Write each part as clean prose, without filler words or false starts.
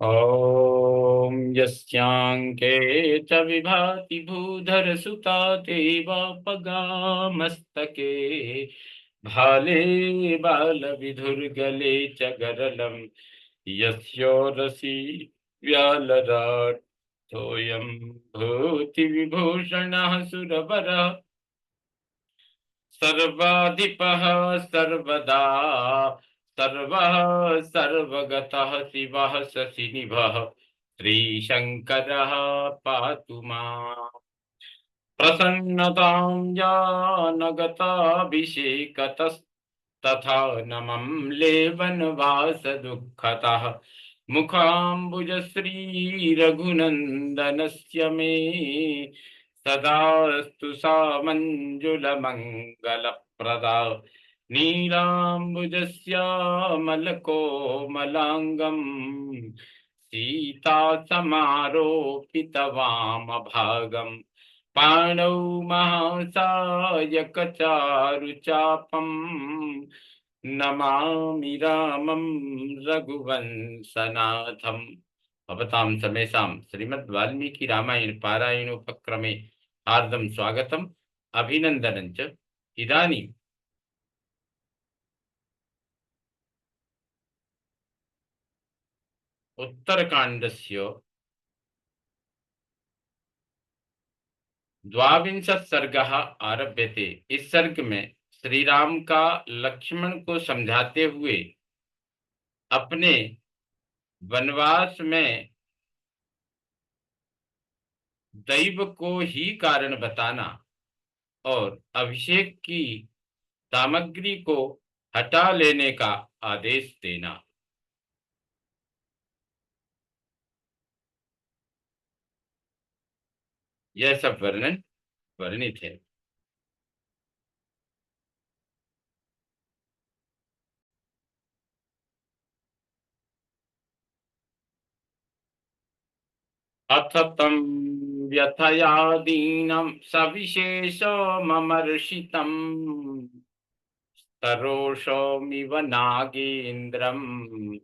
ॐ यस्यांके च विभाति भूधरसुता देवापगामस्तके भाले बालविधुर्गले च गरलं यस्योरसि व्यालराट् भूतिविभूषणः सुरवरः सर्वाधिपः सर्वदा सर्वः सर्वगतः शिवः शशिनिभः श्रीशङ्करः पातु माम्। प्रसन्नतां जानगताभिषेकतस्तथा नमं लेवनवासदुःखतः मुखाम्बुज श्रीरघुनन्दनस्य मे सदास्तु सा मञ्जुलमङ्गलप्रदा नीलाम्बुजश्यामलकोमलाङ्गम् सीतासमारोपितवामभागम् पाणौ महासायकचारुचापम् नमामि रामं रघुवंशनाथम्। भवतां समेषां श्रीमद् वाल्मीकि रामायण पारायणोपक्रमे हार्दं स्वागतम् अभिनन्दनं च। इदानीं उत्तरकाण्डस्य द्वाविंशः सर्गः आरभ्यते। इस सर्ग में श्री राम का लक्ष्मण को समझाते हुए अपने वनवास में दैव को ही कारण बताना और अभिषेक की सामग्री को हटा लेने का आदेश देना। यह सब वर्णन वर्णित है। अथ तं व्यथया दीनं सविशेषममर्षितम् सरोषमिव नागेन्द्रम्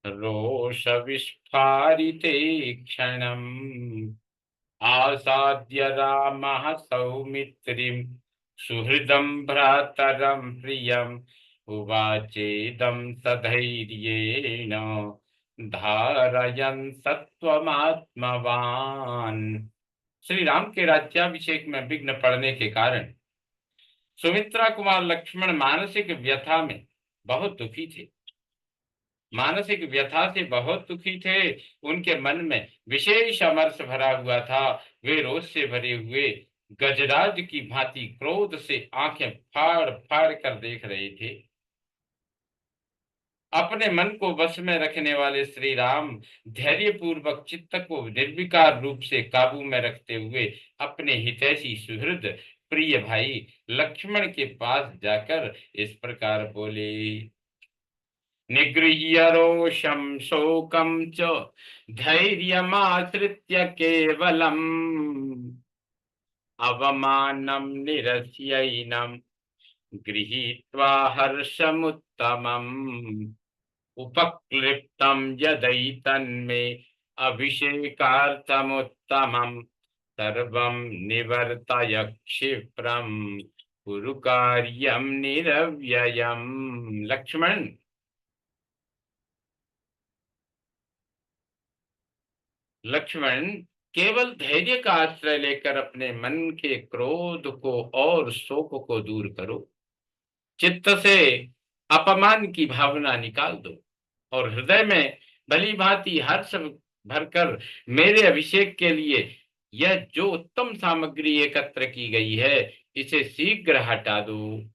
रोषविस्फारिते क्षणम् आसाद्य रामः सौमित्रिं सुहृदं भ्रातरं प्रियम् उवाचेदं सधैर्येण धारयन् सत्वमात्मवान्। श्री राम के राज्याभिषेक में विघ्न पड़ने के कारण सुमित्रा कुमार लक्ष्मण मानसिक व्यथा में बहुत दुखी थे। मानसिक व्यथा से बहुत दुखी थे। उनके मन में विशेष अमर्ष भरा हुआ था। वे रोष से भरे हुए गजराज की भांति क्रोध से आंखें फाड़ फाड़ कर देख रहे थे। अपने मन को वश में रखने वाले श्री राम धैर्य पूर्वक चित्त को निर्विकार रूप से काबू में रखते हुए अपने हितैषी सुहृद प्रिय भाई लक्ष्मण के पास जाकर इस प्रकार बोले। निगृह्य रोषं शोकं च धैर्यमाश्रित्य केवलम् अवमानं निरस्यैनं गृहीत्वा हर्षमुत्तमम् उपक्लिप्तं यदैतन्मे अभिषेकार्थमुत्तमं सर्वं निवर्तय क्षिप्रं कुरु कार्यं निरव्ययम्। लक्ष्मण केवल धैर्य का आश्रय लेकर अपने मन के क्रोध को और शोक को दूर करो। चित्त से अपमान की भावना निकाल दो और हृदय में भली भांति हर्ष भरकर मेरे अभिषेक के लिए यह जो उत्तम सामग्री एकत्र की गई है इसे शीघ्र हटा दो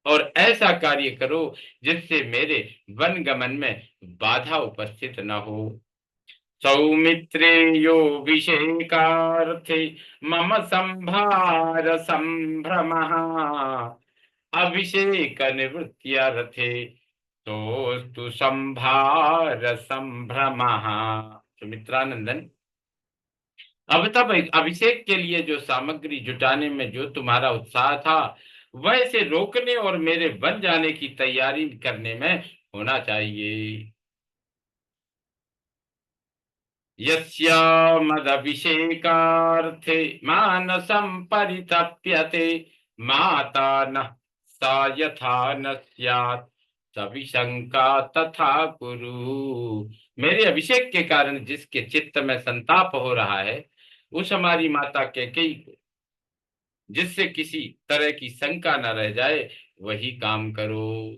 और ऐसा कार्य करो जिससे मेरे वन गमन में बाधा उपस्थित न हो। सौमित्रेयोऽभिषेकार्थे मम संभार संभ्रमः अभिषेक निवृत्त्यर्थे तोस्तु संभार संभ्रमः। सुमित्रानंदन, अब तब अभिषेक के लिए जो सामग्री जुटाने में जो तुम्हारा उत्साह था वह इसे रोकने और मेरे बन जाने की तैयारी करने में होना चाहिए। यस्य मदभिषेकार्थे मानसं परितप्यते माता न सा यथा न स्यात् सविशंका तथा कुरु। मेरे अभिषेक के कारण जिसके चित्त में संताप हो रहा है, उस हमारी माता कैकेयी को जिससे किसी तरह की शंका न रह जाए, वही काम करो।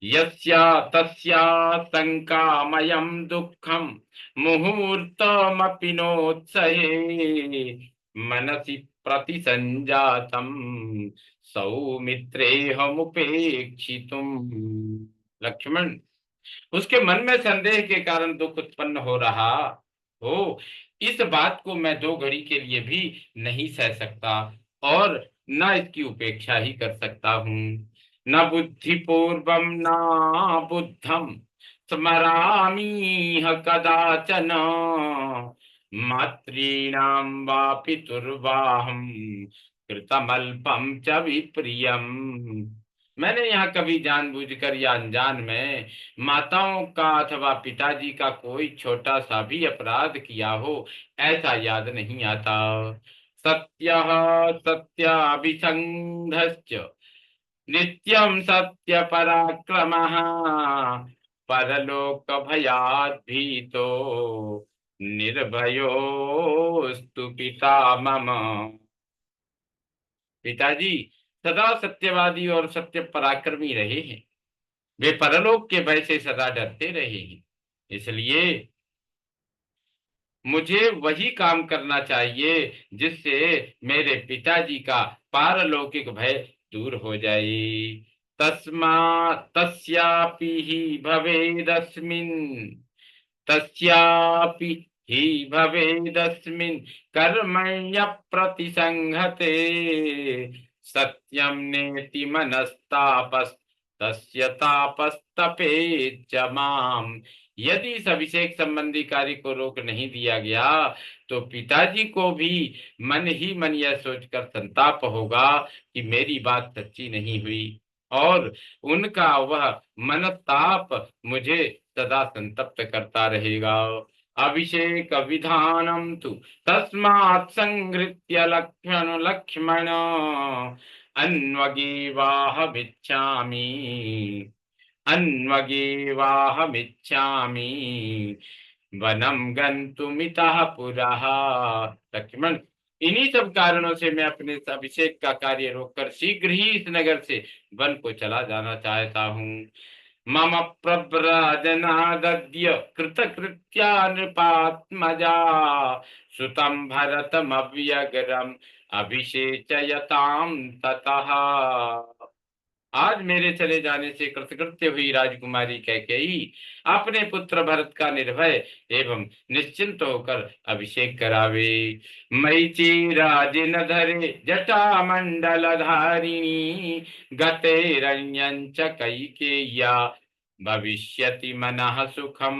यस्या तस्या शंकामयं दुःखं मुहूर्तमपि नोत्सहे मनसि प्रतिसंजातं सौमित्रेहमुपेक्षितुम्। लक्ष्मण, उसके मन में संदेह के कारण दुख उत्पन्न हो रहा हो, इस बात को मैं दो घड़ी के लिए भी नहीं सह सकता और न इसकी उपेक्षा ही कर सकता हूँ। न बुद्धिपूर्वम न बुद्धम स्मरामीह कदाचन मातॄणां वा पितुर्वाहं कृतमल्पम च विप्रियम। मैंने यहाँ कभी जानबूझकर या अनजान में माताओं का अथवा पिताजी का कोई छोटा सा भी अपराध किया हो, ऐसा याद नहीं आता। सत्यः सत्याभिसन्धश्च नित्यं सत्य पराक्रमः परलोक भयात् भीतो निर्भयोस्तु पिता मम। पिताजी सदा सत्यवादी और सत्य पराक्रमी रहे हैं। वे परलोक के भय से सदा डरते रहे हैं। इसलिए मुझे वही काम करना चाहिए जिससे मेरे पिताजी का पारलौकिक भय दूर हो जाए। तस्मा तस्यापि ही भवेदस्मिन् तस्यापि ही भवेदस्मिन् कर्मण्य प्रतिसंहते सत्यं नेति मनस्तापस् तस्य तापस्तपेच्च माम। यदि इस अभिषेक संबंधी कार्य को रोक नहीं दिया गया, तो पिताजी को भी मन ही मन यह सोचकर संताप होगा कि मेरी बात सच्ची नहीं हुई, और उनका वह मनताप मुझे सदा संतप्त करता रहेगा। अभिषेक विधानम तु तस्मात् संहृत्य लक्ष्मण अन्वगेवाहमिच्छामि अन्वगेवाहमिच्छामि वनम गंतुमितः पुरः। लक्ष्मण, इन्हीं सब कारणों से मैं अपने इस अभिषेक का कार्य रोककर शीघ्र ही इस नगर से वन को चला जाना चाहता हूँ। मम प्रव्रजनादद्य कृतकृत्या नृपात्मजा सुतं भरतमव्यग्रम अभिषेचयताम ततः। आज मेरे चले जाने से कृतकृत्य हुई राजकुमारी कैकेयी अपने पुत्र भरत का निर्भय एवं निश्चिंत होकर अभिषेक करावे। मयि राजिन धरे जटा मंडल धारिणी गते रण्यंच कैकेय्या भविष्यति मनः सुखम।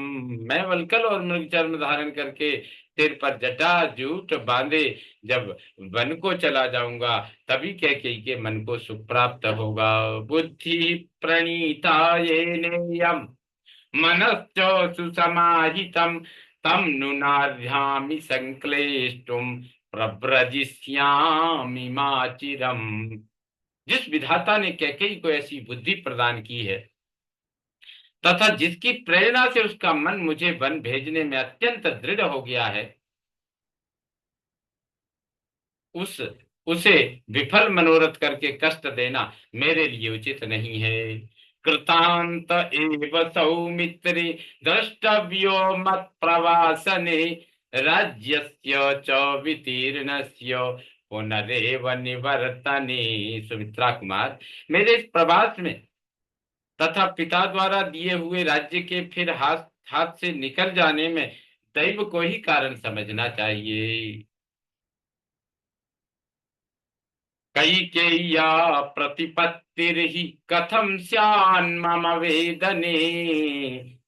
मैं वल्कल और मृग चर्म धारण करके सिर पर जटा जूट बांधे जब वन को चला जाऊंगा, तभी कैकेयी के मन को सुख प्राप्त होगा। बुद्धि प्रणीता येनेयम् मनश्च सुसमाहितं तं नुनार्यामि संक्लेष्टुं प्रव्रजिष्यामि माचिरम्। जिस विधाता ने कैकेयी को ऐसी बुद्धि प्रदान की है तथा जिसकी प्रेरणा से उसका मन मुझे वन भेजने में अत्यंत दृढ़ हो गया है, उस उसे विफल मनोरथ करके कष्ट देना मेरे लिए उचित नहीं है। कृतांत एव सौमित्रे द्रष्टव्यो मत प्रवासने राज्यस्य च वितीर्णस्य पुनरेव निवर्तने। सुमित्रा कुमार, मेरे इस प्रवास में तथा पिता द्वारा दिए हुए राज्य के फिर हाथ हाथ से निकल जाने में दैव को ही कारण समझना चाहिए। कैकेय्या प्रतिपत्तिर्हि कथं स्यान्मम वेदने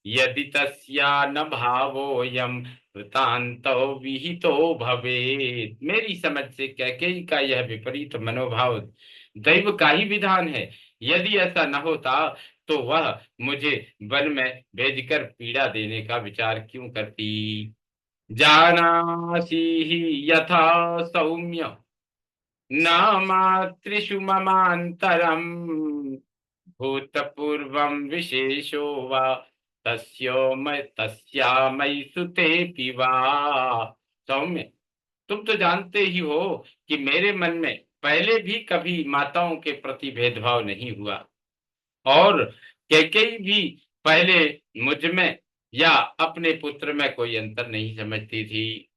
यदि तस्या न भावोऽयं वृतान्तो विहितो भवेत्। मेरी समझ से कैकेयी का यह विपरीत मनोभाव दैव का ही विधान है। यदि ऐसा न होता तो वह मुझे वन में भेजकर पीड़ा देने का विचार क्यों करती। जानासि हि यथा सौम्य न मातृषु ममान्तरम् भूतपूर्वं विशेषो वा तस्यामयि सुतेऽपि वा। सौम्य, तुम तो जानते ही हो कि मेरे मन में पहले भी कभी माताओं के प्रति भेदभाव नहीं हुआ, और कैकेयी भी पहले मुझ में या अपने पुत्र में कोई अंतर नहीं समझती थी।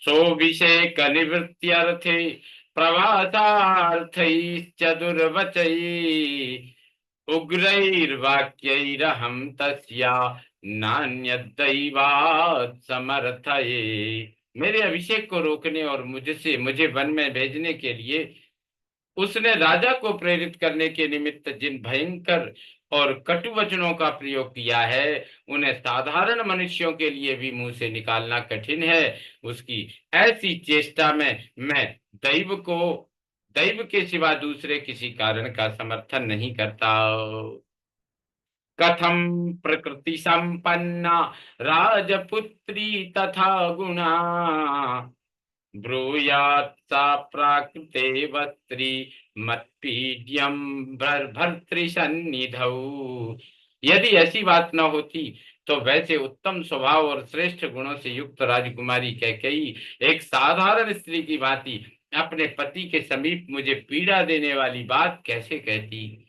सोऽभिषेक निवृत्त्यर्थे प्रवासार्थैश्च दुर्वचैः उग्रैर्वाक्यैरहं तस्या नान्यद्दैवात् समर्थये। मेरे अभिषेक को रोकने और मुझे वन में भेजने के लिए उसने राजा को प्रेरित करने के निमित्त जिन भयंकर और कटु वचनों का प्रयोग किया है, उन्हें साधारण मनुष्यों के लिए भी मुंह से निकालना कठिन है। उसकी ऐसी चेष्टा में मैं दैव को दैव के सिवा दूसरे किसी कारण का समर्थन नहीं करता। कथम प्रकृति संपन्ना राजपुत्री तथा गुणा ब्रूयात् सा प्राकृते वस्त्री मत्पीड्यम भर्तृसन्निधौ। यदि ऐसी बात न होती तो वैसे उत्तम स्वभाव और श्रेष्ठ गुणों से युक्त राजकुमारी कैकेयी एक साधारण स्त्री की भांति अपने पति के समीप मुझे पीड़ा देने वाली बात कैसे कहती,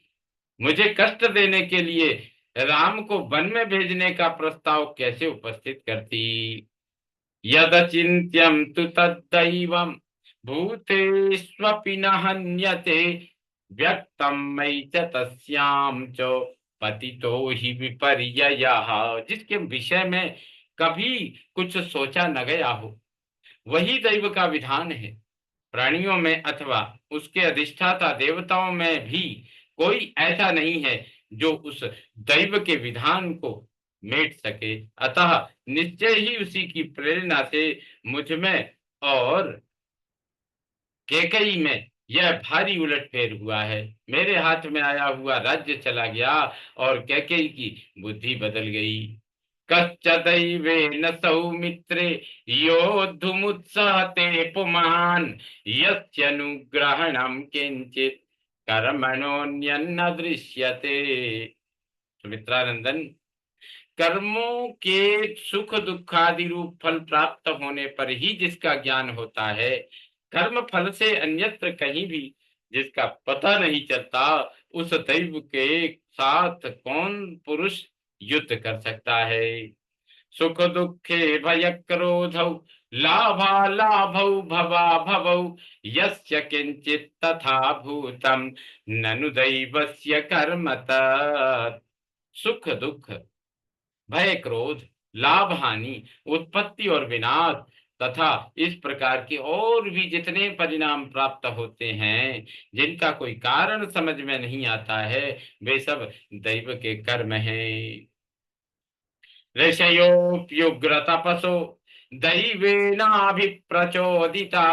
मुझे कष्ट देने के लिए राम को वन में भेजने का प्रस्ताव कैसे उपस्थित करती। यदचिन्त्यं तु तद्दैवं भूतेष्वपि न हन्यते व्यक्तं मयि च तस्यां च पतितो हि विपर्ययः। जिसके विषय में कभी कुछ सोचा न गया हो, वही दैव का विधान है। प्राणियों में अथवा उसके अधिष्ठाता देवताओं में भी कोई ऐसा नहीं है जो उस दैव के विधान को मेट सके। अतः निश्चय ही उसी की प्रेरणा से मुझ में और कैकेयी में यह भारी उलटफेर हुआ है। मेरे हाथ में आया हुआ राज्य चला गया और कैकेयी की बुद्धि बदल गई। कश्च दैवेन सौमित्रे योद्धुमुत्सहते पुमान् यस्यनुग्रहणं किंचित कर्मणोऽन्यन्न दृश्यते। सुमित्रानंदन, कर्मों के सुख दुखादि रूप फल प्राप्त होने पर ही जिसका ज्ञान होता है, कर्म फल से अन्यत्र कहीं भी जिसका पता नहीं चलता, उस दैव के साथ कौन पुरुष युद्ध कर सकता है। सुख दुखे भय क्रोधौ लाभालाभौ भवा भवौ यस्य किंचित तथा भूतम ननु दैवस्य कर्म तत्। सुख दुख, भय क्रोध, लाभ हानि, उत्पत्ति और विनाश तथा इस प्रकार के और भी जितने परिणाम प्राप्त होते हैं, जिनका कोई कारण समझ में नहीं आता है, वे सब दैव के कर्म हैं। ऋषयोऽप्युग्र तपसो दैवेनाभिप्रचोदिता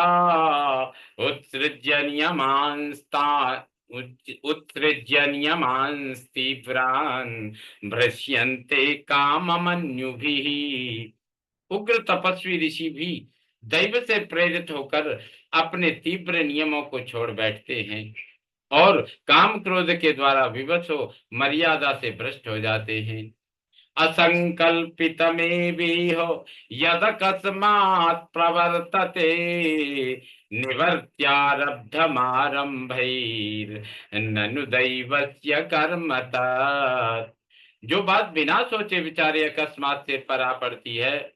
उत्सृज्य नियमांस्ता उत्सृज्य नियमांस्तीव्रान् भ्रश्यन्ते काममन्युभिः। उग्र तपस्वी ऋषि भी दैव से प्रेरित होकर अपने तीव्र नियमों को छोड़ बैठते हैं और काम क्रोध के द्वारा विवश हो मर्यादा से भ्रष्ट हो जाते हैं। असंकल्पितमेवेह यदकस्मात् प्रवर्तते निवर्त्यारब्धमारंभैर्ननु दैवस्य कर्म तत्। जो बात बिना सोचे विचारे अकस्मात से परा पड़ती है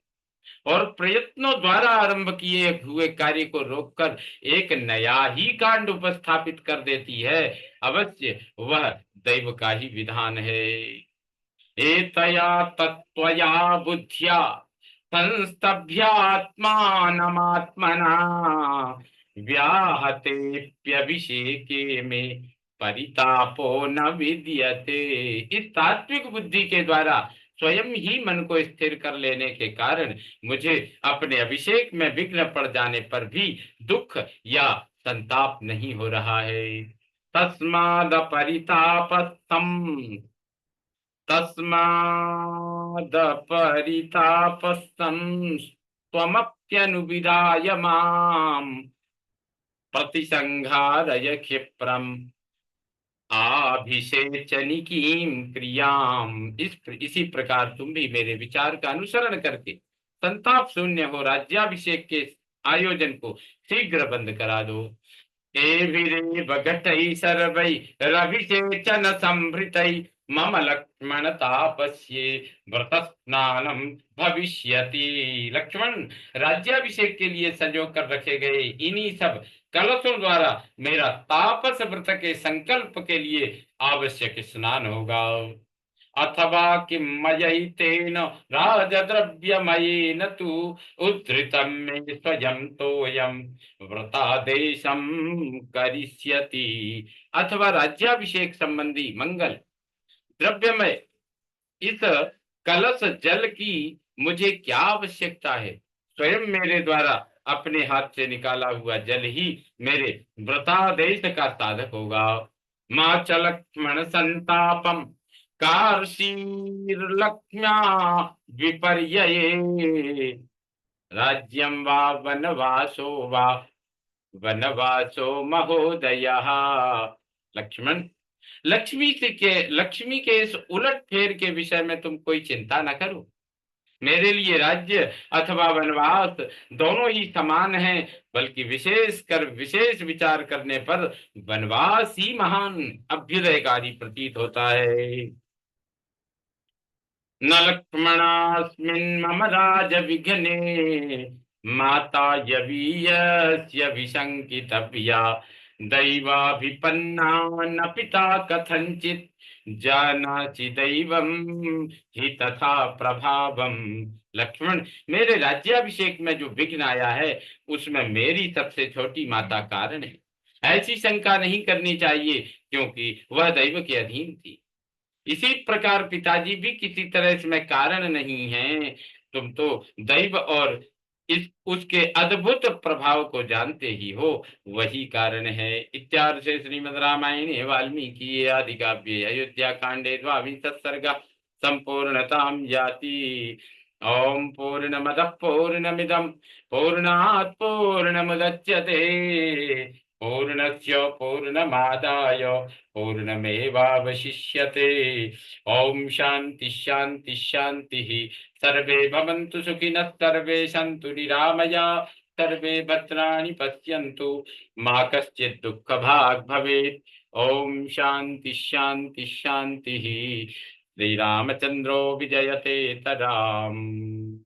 और प्रयत्नों द्वारा आरंभ किए हुए कार्य को रोककर एक नया ही कांड उपस्थापित कर देती है, अवश्य वह दैव का ही विधान है। एतया तत्त्वया बुद्ध्या संस्तभ्यात्मानमात्मना व्याहतेऽप्यभिषेके में परितापो न विद्यते। इस तात्विक बुद्धि के द्वारा स्वयं ही मन को स्थिर कर लेने के कारण मुझे अपने अभिषेक में विघ्न पड़ जाने पर भी दुख या संताप नहीं हो रहा है। तस्माद परितापस्तम तस्मादपरितापस्तम् परितापस्तम् त्वमप्यनुविधाय माम् प्रतिसंहारय क्षिप्रम् आभिषेचनिकीं क्रियाम। इसी प्रकार तुम भी मेरे विचार का अनुसरण करके संताप शून्य हो राज्याभिषेक के आयोजन को शीघ्र बंद करा दो। एभिरेव घटै सर्वै रविसेचन संभृतै मम लक्ष्मण तापस्ये व्रत स्नानम भविष्यति। लक्ष्मण, राज्याभिषेक के लिए संजो कर रखे गए इन्हीं सब कलशों द्वारा मेरा तापस व्रत के संकल्प के लिए आवश्यक स्नान होगा। अथवा किं मयैतेन राजद्रव्यमयेन तु उद्धृतं मे स्वयं तोयं व्रतादेशं करिष्यति। अथवा राज्याभिषेक संबंधी मंगल द्रव्यमय इस कलश जल की मुझे क्या आवश्यकता है? स्वयं मेरे द्वारा अपने हाथ से निकाला हुआ जल ही मेरे व्रतादेश का साधक होगा। मां च लक्ष्मण संतापम कार्षीर्लक्ष्म्या विपर्यये राज्यं वा वनवासो महोदयः। लक्ष्मण, लक्ष्मी के इस उलट फेर के विषय में तुम कोई चिंता न करो। मेरे लिए राज्य अथवा वनवास दोनों ही समान हैं, बल्कि विशेष विचार करने पर वनवास ही महान अभ्युदयकारी प्रतीत होता है। न लक्ष्मणास्मिन् मम राज विघ्ने माता यवीयस्य विशंकितव्या दैवाभिपन्ना न पिता कथंचित जानाति दैवम हि तथा प्रभावम। लक्ष्मण, मेरे राज्याभिषेक में जो विघ्न आया है उसमें मेरी सबसे छोटी माता कारण है। ऐसी शंका नहीं करनी चाहिए, क्योंकि वह दैव के अधीन थी। इसी प्रकार पिताजी भी किसी तरह इसमें कारण नहीं है। तुम तो दैव और इस उसके अद्भुत प्रभाव को जानते ही हो, वही कारण है। इत्यार्थ से श्रीमद् रामायणे वाल्मीकि आदि काव्ये अयोध्या कांडे द्वाविंशः सर्गः संपूर्णतां याति। ओम पूर्णमदः पूर्णमिदं पूर्णात् पूर्णमुदच्यते पूर्णस्य पूर्णमादाय पूर्णमेवावशिष्यते। ओम शांति शांति शांति। सर्वे भवन्तु सुखिनः सर्वे सन्तु निरामयाः सर्वे भद्राणि पश्यन्तु मा कश्चित् दुःखभाग् भवेत्। ओम शांति शांति शांति। श्रीरामचन्द्रो विजयते तदाम्।